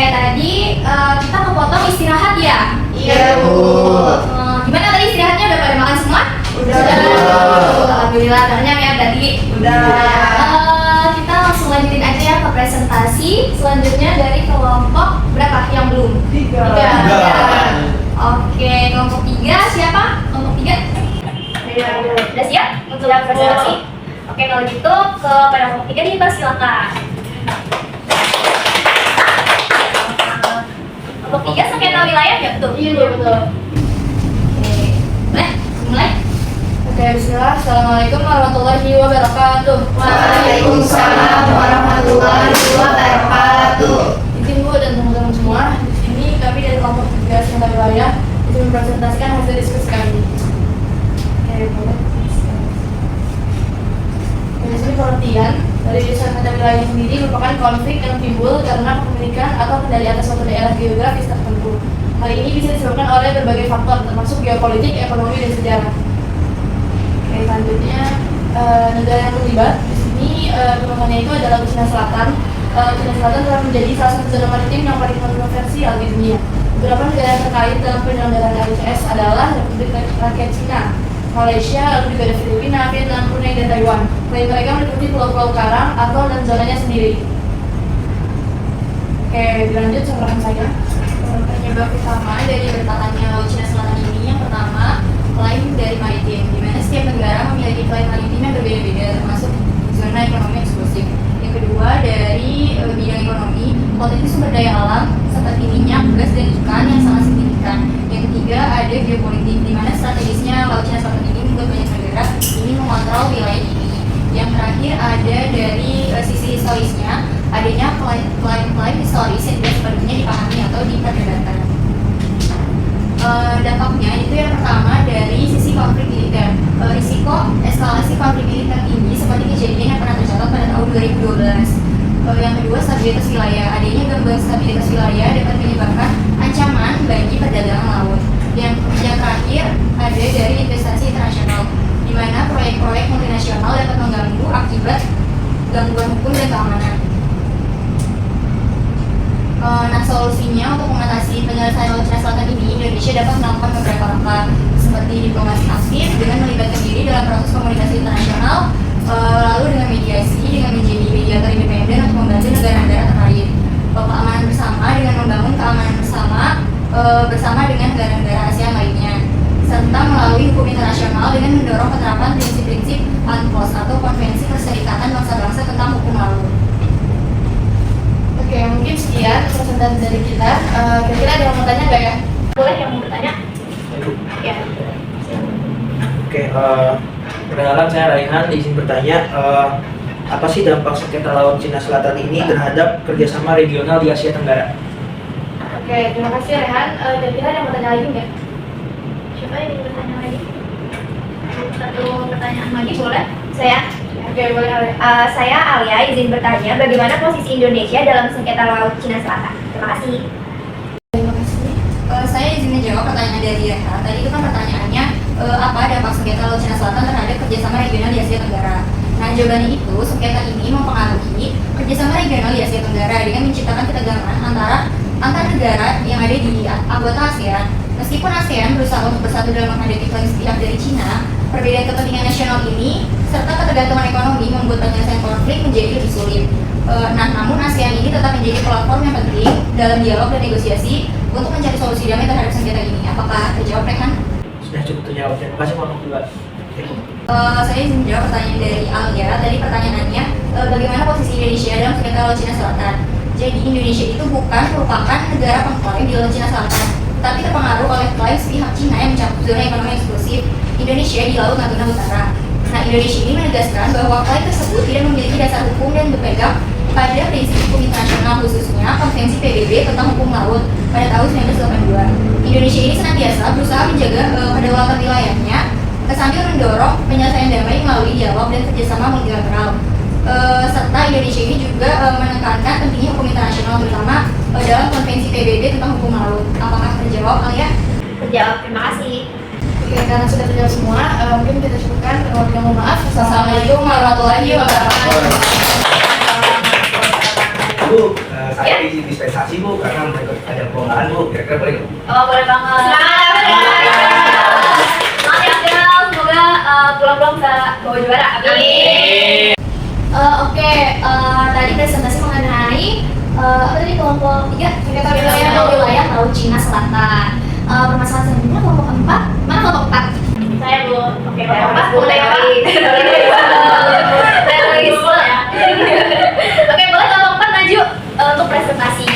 tadi kita kepotong istirahat ya? Iya, Bu. Gimana tadi istirahatnya, udah pada makan semua? Udah. Alhamdulillah, kenyang ya tadi. Kita langsung lanjutin aja ya ke presentasi. Selanjutnya dari kelompok berapa yang belum? Tiga. Oke, kelompok 3 siapa? Kelompok 3? Iya, Bu. Udah siap untuk presentasi? Oke, kalau gitu kepada kelompok 3 dipersilakan. Kelompok 3 sengketa wilayah ya, betul? Iya, betul. Oke, boleh mulai? Oke, bismillah. Assalamualaikum warahmatullahi wabarakatuh. Waalaikumsalam warahmatullahi wabarakatuh. Izin Bu dan teman-teman semua, di sini kami dari kelompok 3 sengketa wilayah ingin mempresentasikan hasil diskusi kami. Oke, boleh. Di sini pengertian dari sengketa wilayah sendiri merupakan konflik yang timbul karena kepemilikan atau kendali atas suatu daerah geografis tertentu. Hal ini bisa disebabkan oleh berbagai faktor termasuk geopolitik, ekonomi, dan sejarah. Oke, selanjutnya negara yang terlibat di sini teman-temannya itu adalah Cina Selatan. Cina Selatan telah menjadi salah satu zona maritim yang paling kontroversial di dunia. Beberapa negara yang terkait dalam penyelenggaraan RCS adalah Republik Rakyat Cina, Malaysia, lalu juga ada Filipina, Vietnam, Brunei, dan Taiwan. Selain mereka meliputi pulau-pulau karang atau dan zonanya sendiri. Oke, dilanjut sampaikan saja. Penyebab utama dari bertahannya Laut Cina Selatan ini yang pertama, klaim dari maritim, di mana setiap negara memiliki klaim maritim yang berbeda-beda, termasuk zona ekonomi eksklusif. Yang kedua, dari bidang ekonomi, potensi sumber daya alam seperti minyak, gas, dan ikan yang sangat signifikan. Yang ketiga, ada geopolitik, di mana strategisnya Laut Cina Selatan ini membuat banyak negara ingin mengontrol wilayah ini. Yang terakhir, ada dari sisi historisnya, adanya klaim-klaim historis yang tidak sepenuhnya dipahami atau diperdebatkan. Dampaknya itu yang pertama dari sisi konflik militer, risiko eskalasi konflik militer tinggi seperti kejadian yang pernah tercatat pada tahun 2012. Yang kedua, stabilitas wilayah, adanya gangguan stabilitas wilayah dapat menyebabkan ancaman bagi perdagangan laut. Yang terakhir ada dari investasi internasional, di mana proyek-proyek multinasional dapat mengganggu akibat gangguan hukum dan keamanan. Nah, solusinya untuk mengatasi penyelesaian Laut Cina Selatan ini, Indonesia dapat melakukan beberapa langkah seperti diplomasi aktif dengan melibatkan diri dalam proses komunikasi internasional, lalu dengan mediasi, dengan menjadi mediator independen untuk membantu negara-negara terkait, keamanan bersama dengan membangun keamanan bersama dengan negara-negara ASEAN lainnya, serta melalui hukum internasional dengan mendorong penerapan prinsip-prinsip UNCLOS atau Konvensi Perserikatan Bangsa-Bangsa tentang Hukum Laut. Oke, mungkin sekian presentasi dari kita. Kira-kira ada yang mau tanya nggak ya? Boleh yang mau bertanya? Ya. Oke, perkenalkan saya Raihan, izin bertanya, apa sih dampak sengketa Laut Cina Selatan ini terhadap kerjasama regional di Asia Tenggara? Oke, terima kasih Rehan. Kira-kira ada yang mau tanya lagi nggak? Siapa yang ingin bertanya lagi? Satu pertanyaan lagi boleh? Saya. Oke, boleh Ale. Saya Alia, izin bertanya, bagaimana posisi Indonesia dalam sengketa Laut Cina Selatan? Terima kasih. Terima kasih. Saya izin menjawab pertanyaan dari Rehan. Tadi itu kan pertanyaannya, apa dampak sengketa Laut Cina Selatan terhadap kerjasama regional di Asia Tenggara? Nah, jawabannya itu, sengketa ini mempengaruhi kerjasama regional di Asia Tenggara dengan menciptakan ketegangan antar negara yang ada di anggota ASEAN. Meskipun ASEAN berusaha untuk bersatu dalam menghadapi klaim sepihak dari Cina, perbedaan kepentingan nasional ini serta ketergantungan ekonomi membuat penyelesaian konflik menjadi lebih sulit. Namun ASEAN ini tetap menjadi platform yang penting dalam dialog dan negosiasi untuk mencari solusi damai terhadap sengketa ini. Apakah terjawab, Rehan? Sudah cukup terjawab, terima kasih kelompok 2. Saya izin menjawab pertanyaan dari Alia. Tadi pertanyaannya, bagaimana posisi Indonesia dalam sengketa Laut Cina Selatan? Jadi Indonesia itu bukan merupakan negara pengklaim di Laut Cina Selatan, tapi terpengaruh oleh klaim sepihak Cina yang mencakup zona ekonomi eksklusif Indonesia di Laut Natuna Utara. Nah, Indonesia ini menegaskan bahwa klaim tersebut tidak memiliki dasar hukum dan berpegang pada prinsip hukum internasional, khususnya Konvensi PBB tentang Hukum Laut pada tahun 1982. Indonesia ini senantiasa berusaha menjaga kedaulatan wilayahnya sambil mendorong penyelesaian damai melalui dialog dan kerjasama multilateral. Serta Indonesia ini juga menekankan pentingnya hukum internasional, terutama dalam Konvensi PBB tentang Hukum Laut. Apakah terjawab, Alia? Terjawab, terima kasih. Oke, karena sudah terjawab semua, mungkin kita cukupkan. Mohon maaf. Assalamualaikum warahmatullahi wabarakatuh. Bu, saya izin dispensasi Bu, karena mau ikut ajang perlombaan Bu, kira-kira boleh nggak? Oh, boleh banget. Semangat ya, Del. Semoga pulang-pulang bisa bawa juara. Amin. Oke, tadi presentasi mengenai apa tadi kelompok 3 wilayah Laut Cina Selatan. Permasalahan selanjutnya kelompok 4. Mana kelompok 4? Saya Bu. Oke, kelompok 4 mulai dari terorisme ya. Oke, boleh kelompok 4 maju untuk presentasi.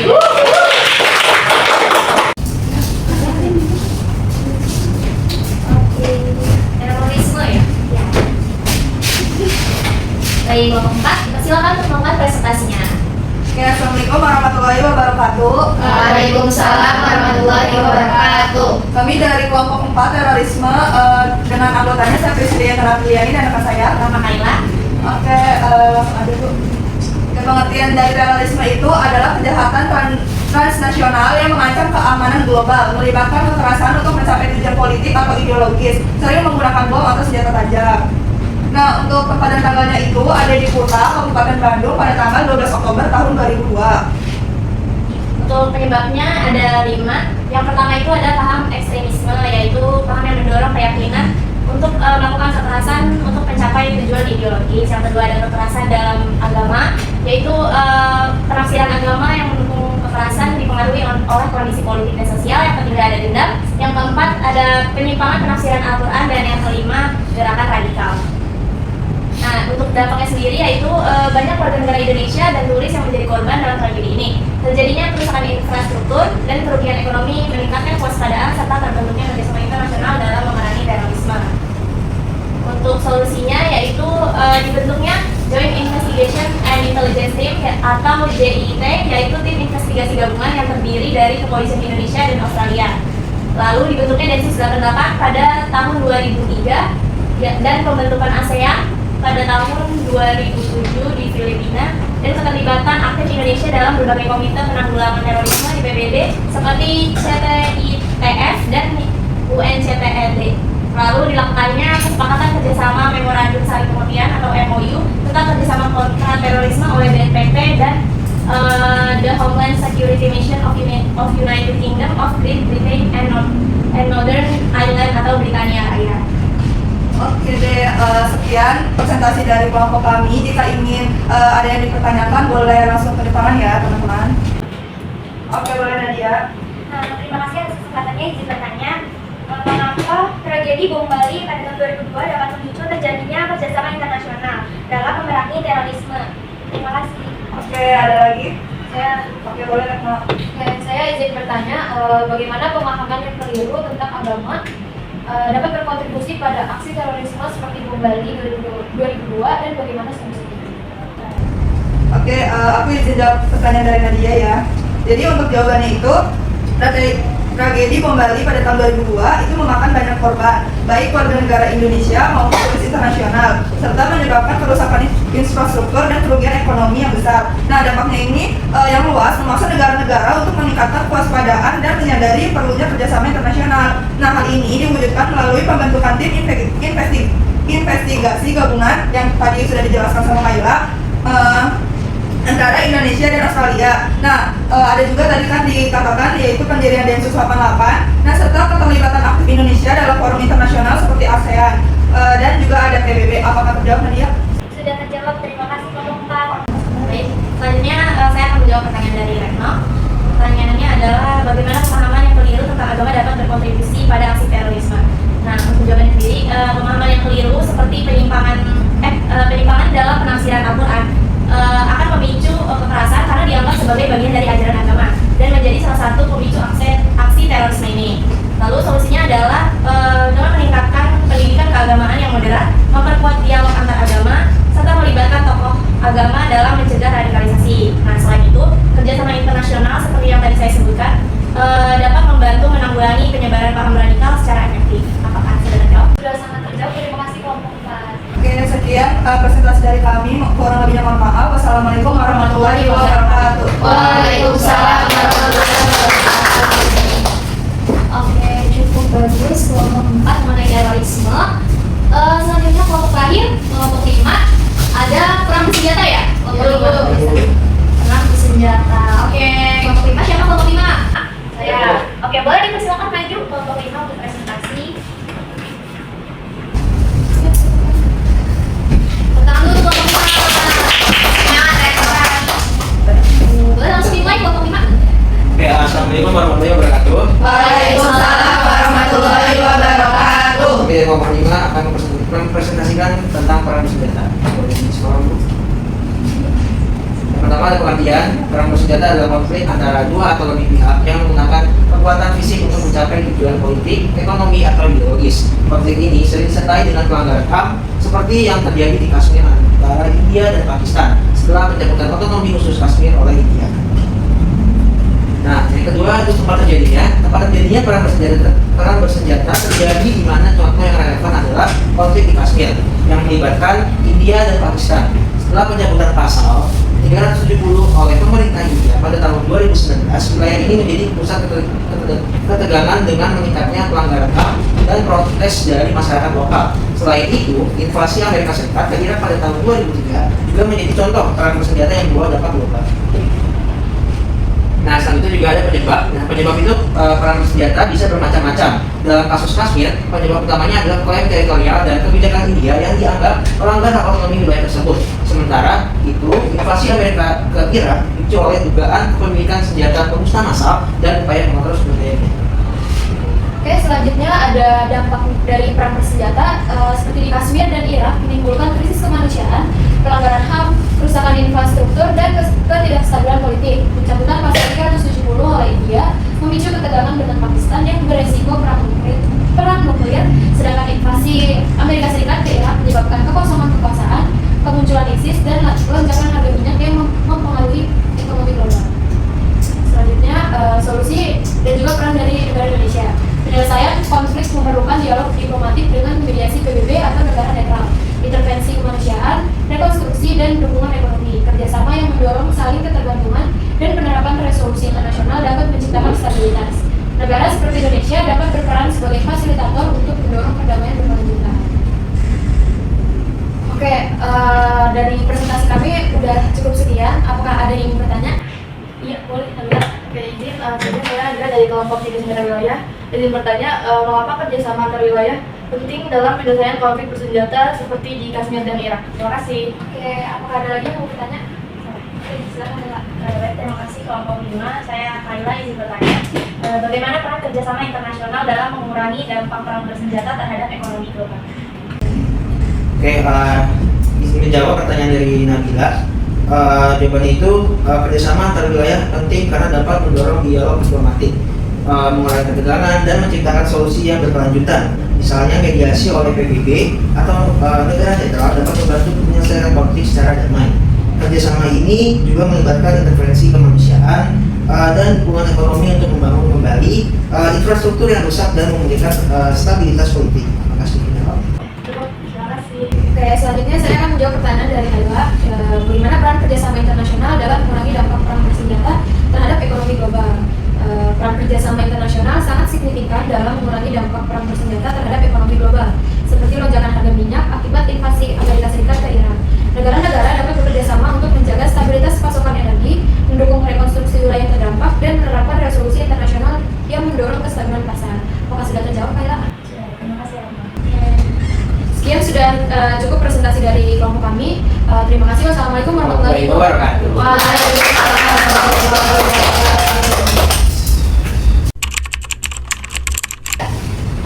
Terorisme ya? Ya. Baik, kelompok 4, silakan untuk melakukan presentasinya. Oke, Assalamualaikum warahmatullahi wabarakatuh. Waalaikumsalam warahmatullahi wabarakatuh. Kami dari kelompok 4 terorisme dengan anggotanya saya Presiden Rafliani dan rekan saya. Nama Kaila. Oke, langsung aja Bu. Pengertian dari terorisme itu adalah kejahatan transnasional yang mengancam keamanan global, melibatkan kekerasan untuk mencapai tujuan politik atau ideologis, sering menggunakan bom atau senjata tajam. Nah, untuk pada tanggalnya itu ada di Kuta, Kabupaten Bandung pada tanggal 12 Oktober tahun 2002. Untuk penyebabnya ada 5. Yang pertama itu ada paham ekstremisme, yaitu paham yang mendorong keyakinan untuk melakukan kekerasan untuk mencapai tujuan ideologis. Yang kedua ada kekerasan dalam agama, yaitu penafsiran agama yang mendukung kekerasan dipengaruhi oleh kondisi politik dan sosial. Yang ketiga ada dendam. Yang keempat ada penyimpangan penafsiran Al-Quran, dan yang kelima gerakan radikal. Nah, untuk dampaknya sendiri yaitu banyak warga negara Indonesia dan turis yang menjadi korban dalam tragedi ini. Terjadinya kerusakan infrastruktur dan kerugian ekonomi, meningkatkan kewaspadaan serta terbentuknya kerjasama internasional dalam memerangi terorisme. Untuk solusinya yaitu dibentuknya Joint Investigation and Intelligence Team atau JIT, yaitu tim investigasi gabungan yang terdiri dari Kepolisian Indonesia dan Australia. Lalu dibentuknya Densus 88 pada tahun 2003 dan pembentukan ASEAN pada tahun 2007 di Filipina, dan keterlibatan aktif Indonesia dalam berbagai komite penanggulangan terorisme di PBB seperti CTITF dan UNCTAD. Lalu dilakukannya kesepakatan kerjasama memorandum saling pengertian atau MOU tentang kerjasama kontra terorisme oleh BNPT dan the Homeland Security Mission of United Kingdom of Great Britain and Northern Ireland atau Britania Raya. Oke deh, sekian presentasi dari kelompok kami. Jika ingin ada yang dipertanyakan, boleh langsung ke depan ya teman-teman. Oke, boleh Nadia. Terima kasih atas kesempatannya. Izin bertanya, mengapa tragedi bom Bali pada tahun 2002 dapat memicu terjadinya kerjasama internasional dalam memerangi terorisme? Terima kasih. Oke, ada lagi? Oke, boleh Retno. Saya izin bertanya, bagaimana pemahaman yang keliru tentang agama dapat berkontribusi pada aksi terorisme seperti bom Bali 2002 dan bagaimana solusinya? Oke, aku izin jawab pertanyaan dari Nadia ya. Jadi untuk jawabannya itu, tragedi bom Bali pada tahun 2002 itu memakan banyak korban, baik warga negara Indonesia maupun turis internasional, serta menyebabkan kerusakan infrastruktur dan kerugian ekonomi yang besar. Nah, dampaknya ini yang luas memaksa negara-negara untuk meningkatkan kewaspadaan dan menyadari perlunya kerjasama internasional. Nah, hal ini diwujudkan melalui pembentukan tim investigasi gabungan yang tadi sudah dijelaskan sama Kaila, antara Indonesia dan Australia. Nah, ada juga tadi kan dikatakan yaitu pendirian Densus 88. Nah, serta keterlibatan aktif Indonesia dalam forum internasional seperti ASEAN dan juga ada PBB. Apakah terjawab Nadia? Sudah terjawab. Terima kasih kelompok 4. Baik, selanjutnya saya akan menjawab pertanyaan dari Retno. Pertanyaannya adalah bagaimana pemahaman yang keliru tentang agama dapat berkontribusi pada aksi terorisme. Nah, untuk jawabannya sendiri, pemahaman yang keliru seperti penyimpangan dalam penafsiran Al-Quran akan memicu kekerasan karena dianggap sebagai bagian dari ajaran agama dan menjadi salah satu pemicu aksi terorisme ini. Lalu solusinya adalah dengan meningkatkan pendidikan keagamaan yang moderat, memperkuat dialog antar agama, serta melibatkan tokoh agama dalam mencegah radikalisasi. Nah, selain itu, kerjasama internasional seperti yang tadi saya sebutkan dapat membantu menanggulangi penyebaran paham radikal secara efektif. Apakah sudah terjawab? Sudah sangat terjawab. Terima kasih kelompok 4. Oke, sekian presentasi dari kami. Kurang lebihnya mohon maaf. Wassalamualaikum warahmatullahi wabarakatuh. Waalaikumsalam. Assalamualaikum warahmatullahi wabarakatuh. Waalaikumsalam warahmatullahi wabarakatuh. Oke, kelompok 5 akan mempresentasikan tentang perang bersenjata. Yang pertama ada pengertian. Perang bersenjata adalah konflik antara dua atau lebih pihak yang menggunakan kekuatan fisik untuk mencapai tujuan politik, ekonomi, atau ideologis. Konflik ini sering disertai dengan pelanggaran HAM seperti yang terjadi di Kashmir antara India dan Pakistan setelah pencabutan otonomi khusus Kashmir oleh India. Nah, yang kedua itu tempat terjadinya perang bersenjata terjadi di mana contoh yang relevan adalah konflik di Kashmir yang melibatkan India dan Pakistan. Setelah pencabutan pasal 370 oleh pemerintah India pada tahun 2019, wilayah ini menjadi pusat ketegangan dengan meningkatnya pelanggaran HAM dan protes dari masyarakat lokal. Selain itu, invasi Amerika Serikat ke Irak pada tahun 2003 juga menjadi contoh perang bersenjata yang membawa dampak global. Nah, selanjutnya juga ada penyebab. Nah, penyebab itu perang bersenjata bisa bermacam-macam. Dalam kasus Kashmir, penyebab utamanya adalah klaim teritorial dan kebijakan India yang dianggap melanggar hak otonomi wilayah tersebut. Sementara itu, invasi Amerika ke Irak dipicu oleh dugaan kepemilikan senjata pemusnah massal dan upaya pengatur sumber daya. Oke, selanjutnya ada dampak dari perang bersenjata seperti di Kashmir dan Irak menimbulkan krisis kemanusiaan, pelanggaran HAM, kerusakan infrastruktur, dan ketidakstabilan politik. Pencabutan pasal 370 oleh India memicu ketegangan dengan Pakistan yang beresiko perang nuklir, sedangkan invasi Amerika Serikat ke Irak menyebabkan kekosongan kekuasaan, kemunculan ISIS, dan lonjakan harga minyak yang mempengaruhi ekonomi global. Selanjutnya, solusi dan juga peran dari negara Indonesia. Penyelesaian konflik memerlukan dialog diplomatik dengan mediasi PBB atau negara netral, intervensi kemanusiaan, rekonstruksi dan dukungan ekonomi, kerjasama yang mendorong saling ketergantungan, dan penerapan resolusi internasional dapat menciptakan stabilitas. Negara seperti Indonesia dapat berperan sebagai fasilitator untuk mendorong perdamaian berkelanjutan. Oke, dari presentasi kami udah cukup sekian. Apakah ada yang ingin bertanya? Iya, boleh kita lihat. Oke, izin, saya Andra dari kelompok Tiga Senjata Wilayah. Izin bertanya, mengapa kerjasama antar wilayah penting dalam penyelesaian konflik bersenjata seperti di Kashmir dan Irak? Terima kasih. Oke, apakah ada lagi yang mau bertanya? Oke, silakan Kak. Baik, terima kasih kelompok 5. Saya Kaila izin bertanya. Bagaimana peran kerjasama internasional dalam mengurangi dampak perang bersenjata terhadap ekonomi global? Oke, izin menjawab pertanyaan dari Nabila. Jawabannya itu kerjasama antar wilayah penting karena dapat mendorong dialog diplomatik, mengurangi ketegangan, dan menciptakan solusi yang berkelanjutan. Misalnya mediasi oleh PBB atau negara netral dapat membantu menyelesaikan konflik secara damai. Kerjasama ini juga melibatkan intervensi kemanusiaan dan dukungan ekonomi untuk membangun kembali infrastruktur yang rusak dan memulihkan stabilitas politik. Terima kasih. Terima kasih. Oke, selanjutnya saya akan menjawab pertanyaan dari Kaila. Bagaimana peran kerjasama internasional dalam mengurangi dampak perang bersenjata terhadap ekonomi global? Peran kerjasama internasional sangat signifikan dalam mengurangi dampak perang bersenjata terhadap ekonomi global, seperti lonjakan harga minyak akibat invasi Amerika Serikat ke Irak. Negara-negara dapat bekerja sama untuk menjaga stabilitas pasokan energi, mendukung rekonstruksi wilayah terdampak, dan menerapkan resolusi internasional yang mendorong kestabilan pasar. Apakah sudah terjawab, Kaila? Terima kasih, Rama. Sekian sudah cukup presentasi dari kelompok kami. Terima kasih. Wassalamualaikum warahmatullahi wabarakatuh. Waalaikumsalam warahmatullahi wabarakatuh.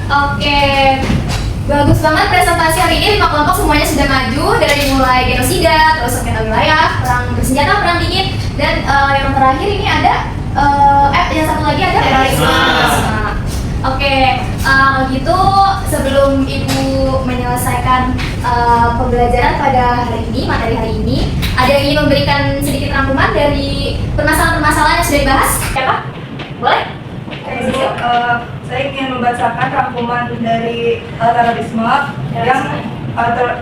Oke, bagus banget presentasi hari ini. 5 kelompok semuanya sudah maju, dari mulai genosida, terus sengketa wilayah, perang bersenjata, perang dingin, dan yang terakhir ini ada yang satu lagi ada terorisme. Oke, gitu sebelum Ibu menyelesaikan pembelajaran pada hari ini, materi hari ini, ada yang ingin memberikan sedikit rangkuman dari permasalahan-permasalahan yang sudah dibahas? Siapa? Boleh? Saya ingin membacakan rangkuman dari terorisme yang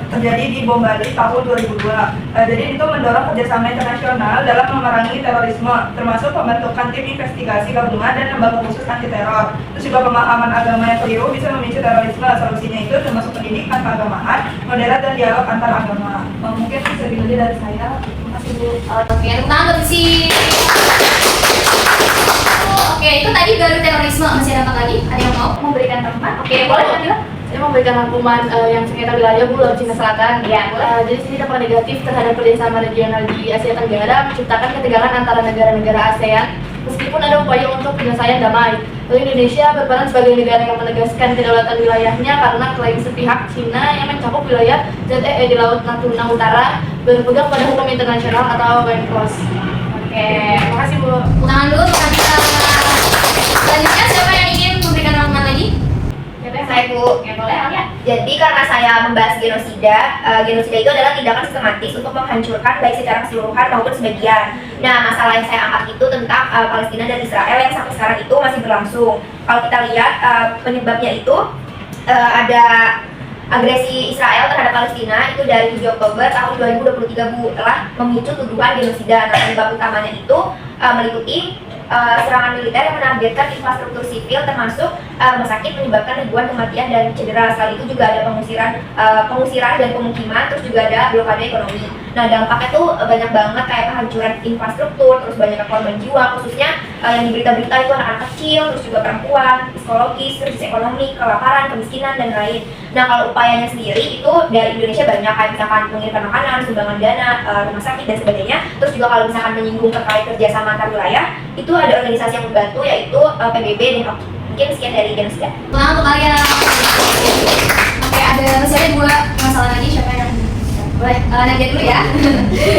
terjadi di Bom Bali tahun 2002. Jadi itu mendorong kerjasama internasional dalam memerangi terorisme, termasuk pembentukan tim investigasi gabungan dan lembaga khusus anti teror. Terus juga pemahaman agama yang keliru bisa memicu terorisme. Solusinya itu termasuk pendidikan keagamaan, moderat, dan dialog antar agama. Mungkin segitu aja dari saya. Terima kasih, Bu. Oke, tangan bersih. Oke, itu tadi baru terorisme. Masih ada apa lagi? Ada yang mau memberikan rangkuman? Oke, boleh Nadila? Saya memberikan rangkuman yang sengketa wilayah Bu, Laut Cina Selatan. Ya, boleh. Jadi sini dampak negatif terhadap kerjasama regional di Asia Tenggara menciptakan ketegangan antara negara-negara ASEAN meskipun ada upaya untuk penyelesaian damai. Lalu Indonesia berperan sebagai negara yang menegaskan kedaulatan wilayahnya karena klaim sepihak Cina yang mencakup wilayah ZEE di Laut Natuna Utara berpegang pada hukum internasional atau UNCLOS. Oke, makasih Bu. Tepuk tangan dulu untuk Nabila. Selanjutnya siapa yang ingin memberikan rangkuman lagi? Saya Bu. Ya boleh, Alia. Jadi karena saya membahas genosida, genosida itu adalah tindakan sistematis untuk menghancurkan baik secara keseluruhan maupun sebagian. Nah, masalah yang saya angkat itu tentang Palestina dan Israel yang sampai sekarang itu masih berlangsung. Kalau kita lihat penyebabnya itu ada agresi Israel terhadap Palestina itu dari 7 Oktober tahun 2023 Bu, telah memicu tuduhan genosida. Nah, penyebab utamanya itu meliputi serangan militer yang menargetkan infrastruktur sipil termasuk rumah sakit, menyebabkan ribuan kematian dan cedera. Selain itu juga ada pengusiran dan pemukiman, terus juga ada blokade ekonomi. Nah, dampaknya tuh banyak banget, kayak kehancuran infrastruktur, terus banyak korban jiwa, khususnya yang di berita-berita itu anak-anak kecil, terus juga perempuan, psikologis, krisis ekonomi, kelaparan, kemiskinan, dan lain. Nah, kalau upayanya sendiri itu dari Indonesia banyak, kayak misalkan pengiriman makanan, sumbangan dana, rumah sakit, dan sebagainya. Terus juga kalau misalkan menyinggung terkait kerjasama antar wilayah, itu ada organisasi yang membantu, yaitu PBB dan HOP. Mungkin sekian dari genosida. Tepuk untuk kalian. Oke, ada masih ada 2 masalah lagi, siapa yang boleh? Nadia dulu ya.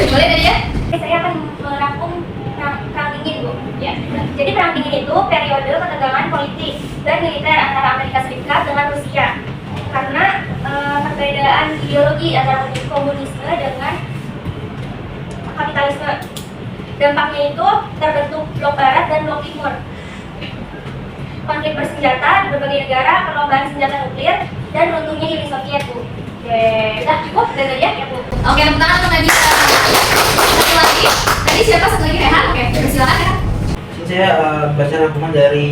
Boleh Nadia? Saya akan merangkum perang dingin Bu. Ya. Jadi perang dingin itu periode ketegangan politik dan militer antara Amerika Serikat dengan Rusia. Karena perbedaan ideologi antara komunisme dengan kapitalisme. Dampaknya itu terbentuk blok barat dan blok timur. Konflik bersenjata di berbagai negara, perlombaan senjata nuklir, dan runtuhnya Uni Soviet Bu. Oke, udah cukup dari Nadia ya Bu. Oke, tepuk tangan untuk Nadia. Satu lagi. Tadi siapa satu lagi Rehan? Oke, silakan Rehan. Saya baca rangkuman dari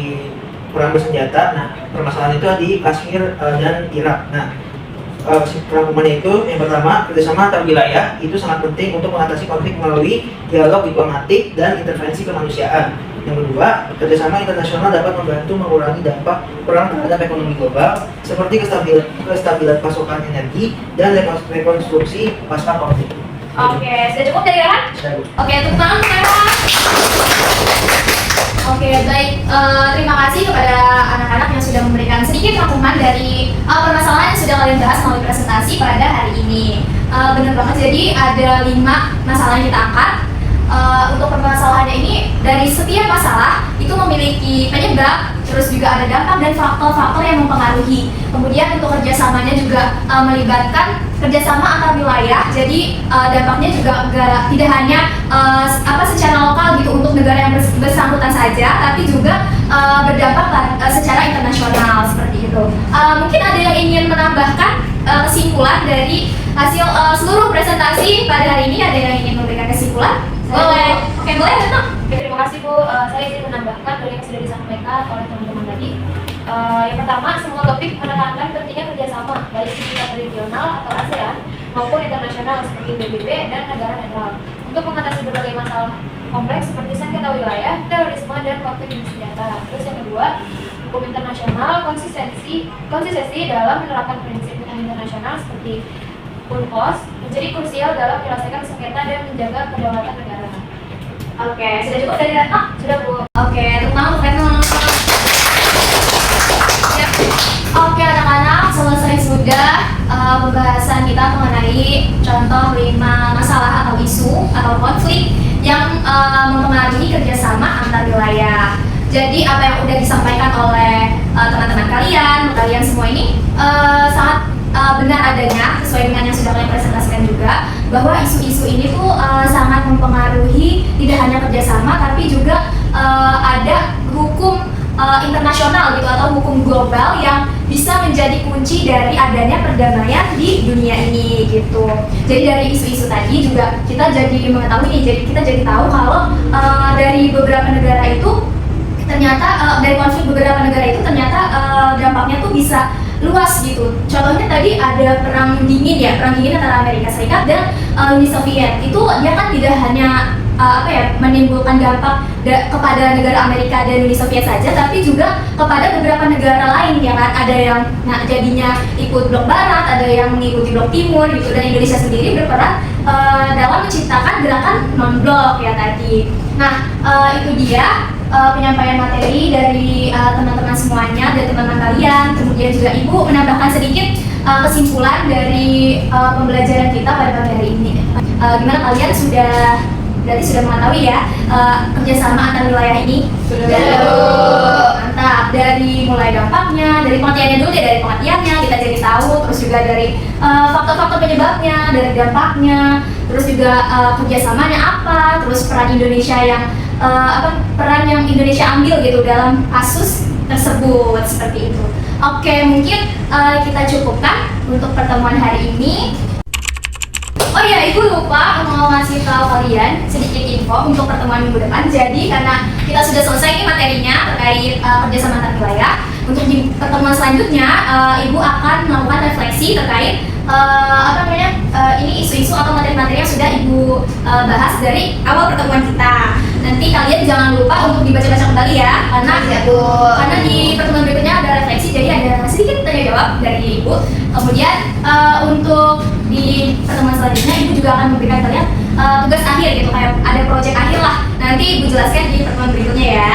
perang bersenjata. Nah, permasalahan itu di Kashmir dan Irak. Nah, rangkumannya itu yang pertama, kerjasama antar wilayah itu sangat penting untuk mengatasi konflik melalui dialog diplomatik dan intervensi kemanusiaan. Yang kedua, kerjasama internasional dapat membantu mengurangi dampak perang terhadap ekonomi global seperti kestabilan pasokan energi dan rekonstruksi pasca konflik. Oke, sudah cukup dari Rehan? Sudah, Bu. Oke, tepuk tangan untuk Rehan. Oke, baik. Terima kasih kepada anak-anak yang sudah memberikan sedikit rangkuman dari permasalahan yang sudah kalian bahas melalui presentasi pada hari ini. Benar banget, jadi ada 5 masalah yang kita angkat. Untuk permasalahannya ini, dari setiap masalah itu memiliki penyebab, terus juga ada dampak dan faktor-faktor yang mempengaruhi. Kemudian untuk kerjasamanya juga melibatkan kerjasama antar wilayah, jadi dampaknya juga tidak hanya secara lokal gitu untuk negara yang bersangkutan saja, tapi juga berdampak secara internasional seperti itu. Mungkin ada yang ingin menambahkan kesimpulan dari hasil seluruh presentasi pada hari ini. Ada yang ingin memberikan kesimpulan? Boleh. Oke, boleh Retno. Terima kasih Bu. Saya ingin menambahkan dari yang sudah disampaikan oleh teman-teman tadi. Yang pertama, semua topik menekankan pentingnya kerjasama baik tingkat regional atau ASEAN maupun internasional seperti PBB dan negara netral untuk mengatasi berbagai masalah kompleks seperti sengketa wilayah, terorisme, dan konflik bersenjata. Terus yang kedua, hukum internasional konsistensi dalam menerapkan prinsip hukum internasional seperti UNCLOS menjadi krusial dalam menyelesaikan sengketa dan menjaga kedaulatan negara. Oke, sudah cukup dari Retno? Sudah Bu. Oke, tepuk tangan untuk Retno. Siap. Oke anak-anak, selesai sudah pembahasan kita mengenai contoh 5 masalah atau isu atau konflik yang mempengaruhi kerjasama antar wilayah. Jadi apa yang udah disampaikan oleh teman-teman kalian semua ini sangat benar adanya, sesuai dengan yang sudah kalian presentasikan juga, bahwa isu-isu ini tuh sangat mempengaruhi tidak hanya kerjasama tapi juga ada hukum internasional gitu atau hukum global yang bisa menjadi kunci dari adanya perdamaian di dunia ini gitu. Jadi dari isu-isu tadi juga kita jadi mengetahui nih, jadi kita jadi tahu kalau dari beberapa negara itu ternyata dari konflik beberapa negara itu ternyata dampaknya tuh bisa luas gitu. Contohnya tadi ada perang dingin antara Amerika Serikat dan Uni Soviet. Itu dia kan tidak hanya menimbulkan dampak kepada negara Amerika dan Uni Soviet saja, tapi juga kepada beberapa negara lain ya kan. Ada yang jadinya ikut blok barat, ada yang mengikuti blok timur gitu, dan Indonesia sendiri berperan dalam menciptakan gerakan non blok ya tadi. Nah, itu dia penyampaian materi dari teman-teman semuanya dan teman-teman kalian. Kemudian juga Ibu menambahkan sedikit kesimpulan dari pembelajaran kita pada pagi hari ini. Gimana kalian berarti sudah mengetahui ya kerjasama antar wilayah ini? Sudah. Mantap. Dari mulai dampaknya, dari pengertiannya dulu deh, dari pengertiannya kita jadi tahu, terus juga dari faktor-faktor penyebabnya, dari dampaknya, terus juga kerjasamanya apa, terus peran Indonesia yang peran yang Indonesia ambil gitu dalam kasus tersebut, seperti itu. Oke, mungkin kita cukupkan untuk pertemuan hari ini. Oh iya, Ibu lupa mau ngasih tahu kalian sedikit info untuk pertemuan minggu depan. Jadi karena kita sudah selesai nih materinya terkait kerjasama antar wilayah, untuk di pertemuan selanjutnya Ibu akan melakukan refleksi terkait ini isu-isu atau materi-materi yang sudah Ibu bahas dari awal pertemuan kita. Nanti kalian jangan lupa untuk dibaca-baca kembali ya, karena di pertemuan berikutnya ada refleksi, jadi ada sedikit tanya jawab dari Ibu. Kemudian untuk di pertemuan selanjutnya Ibu juga akan memberikan kalian tugas akhir gitu, kayak ada proyek akhir lah. Nanti Ibu jelaskan di pertemuan berikutnya ya.